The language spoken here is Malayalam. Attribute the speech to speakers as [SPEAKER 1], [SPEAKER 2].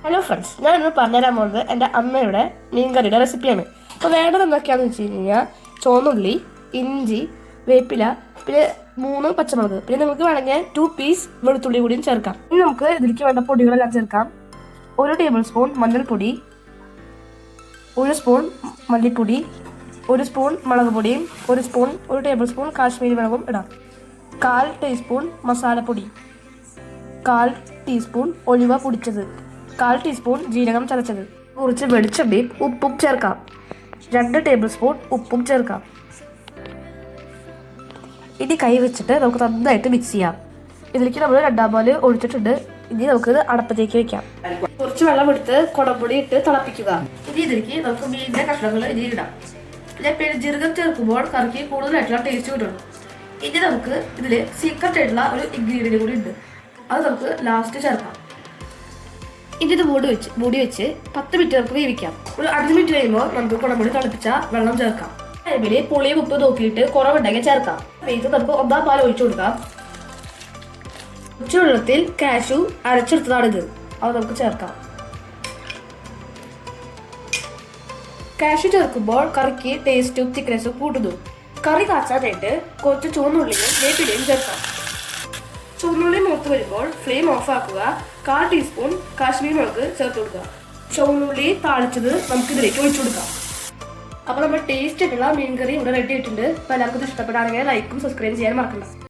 [SPEAKER 1] ഹലോ ഫ്രണ്ട്സ്, ഞാനിന്ന് പറഞ്ഞുതരാൻ പോകുന്നത് എൻ്റെ അമ്മയുടെ മീൻകറിയുടെ റെസിപ്പിയാണ്. അപ്പോൾ വേണ്ടത് എന്തൊക്കെയാണെന്ന് വെച്ച് കഴിഞ്ഞാൽ ചുവന്നുള്ളി, ഇഞ്ചി, വേപ്പില, പിന്നെ 3 പച്ചമുളക്, പിന്നെ നിങ്ങൾക്ക് വേണമെങ്കിൽ 2 പീസ് വെളുത്തുള്ളി കൂടിയും ചേർക്കാം. ഇനി നമുക്ക് ഇതിലേക്ക് വേണ്ട പൊടികളെല്ലാം ചേർക്കാം. 1 ടേബിൾ സ്പൂൺ മഞ്ഞൾപ്പൊടി, 1 സ്പൂൺ മല്ലിപ്പൊടി, 1 സ്പൂൺ മുളക് പൊടിയും, 1 ടേബിൾ സ്പൂൺ കാശ്മീരി മുളകും ഇടാം. 1/4 ടീസ്പൂൺ മസാലപ്പൊടി, 1/4 ടീസ്പൂൺ ഒലിവ പൊടിച്ചത്, 1/4 ടീസ്പൂൺ ജീരകം ചതച്ചത്, കുറച്ച് വെളിച്ചെണ്ണയും ഉപ്പും ചേർക്കാം. 2 ടേബിൾ സ്പൂൺ ഉപ്പും ചേർക്കാം. ഇനി കൈ വെച്ചിട്ട് നമുക്ക് നന്നായിട്ട് മിക്സ് ചെയ്യാം. ഇതിലേക്ക് നമ്മൾ 2 പാല് ഒഴിച്ചിട്ടുണ്ട്. ഇനി നമുക്കിത് അടപ്പത്തേക്ക് വെക്കാം. കുറച്ച് വെള്ളം എടുത്ത് കുടംപൊടി ഇട്ട് തിളപ്പിക്കുക. ഇനി ഇതിലേക്ക് നമുക്ക് മീനിന്റെ കഷ്ണങ്ങൾ ഇനി ഇടാം. പിന്നെ പെരുംജീരകം ചേർക്കുമ്പോൾ കറിക്ക് കൂടുതലായിട്ടുള്ള ടേസ്റ്റ് കിട്ടണം. ഇനി നമുക്ക് ഇതിൽ സീക്രട്ട് ആയിട്ടുള്ള ഒരു ഇൻഗ്രീഡിയന്റ് കൂടി ഉണ്ട്. അത് നമുക്ക് ലാസ്റ്റ് ചേർക്കാം. ഇനി ഇത് മൂടി വെച്ച് 10 മിനിറ്റ് നമുക്ക് വേവിക്കാം. ഒരു 5 മിനിറ്റ് കഴിയുമ്പോൾ നമുക്ക് കുടംപൊടി തിളപ്പിച്ച വെള്ളം ചേർക്കാം. ടൈമില് പുളിയും ഉപ്പ് നോക്കിയിട്ട് കുറവുണ്ടെങ്കിൽ ചേർക്കാം. ഇത് നമുക്ക് 1/4 പാൽ ഒഴിച്ചു കൊടുക്കാം. വെള്ളത്തിൽ കാഷ്യൂ അരച്ചെടുത്തതാണിത്, അത് നമുക്ക് ചേർക്കാം. കാഷ്യൂ ചേർക്കുമ്പോൾ കറിക്ക് ടേസ്റ്റും തിക്നെസ്സും കൂട്ടുന്നു. കറി കാച്ചാനായിട്ട് കുറച്ച് ചുവന്നുള്ളിയും വേപ്പിലയും ചേർക്കാം. ചുവന്നുള്ളി മൂത്ത് വരുമ്പോൾ ഫ്ലെയിം ഓഫ് ആക്കുക. 1/4 ടീസ്പൂൺ കാശ്മീരി മുളക് ചേർത്ത് കൊടുക്കുക. ചുവന്നുള്ളി താളിച്ചത് നമുക്ക് ഇതിലേക്ക് ഒഴിച്ചു കൊടുക്കാം. അപ്പോൾ നമ്മുടെ ടേസ്റ്റ് ആയിട്ടുള്ള മീൻകറി ഇവിടെ റെഡി ആയിട്ടുണ്ട്. അപ്പോൾ എല്ലാവർക്കും ഇഷ്ടപ്പെടാണെങ്കിൽ ലൈക്കും സബ്സ്ക്രൈബ് ചെയ്യാൻ മറക്കണ്ട.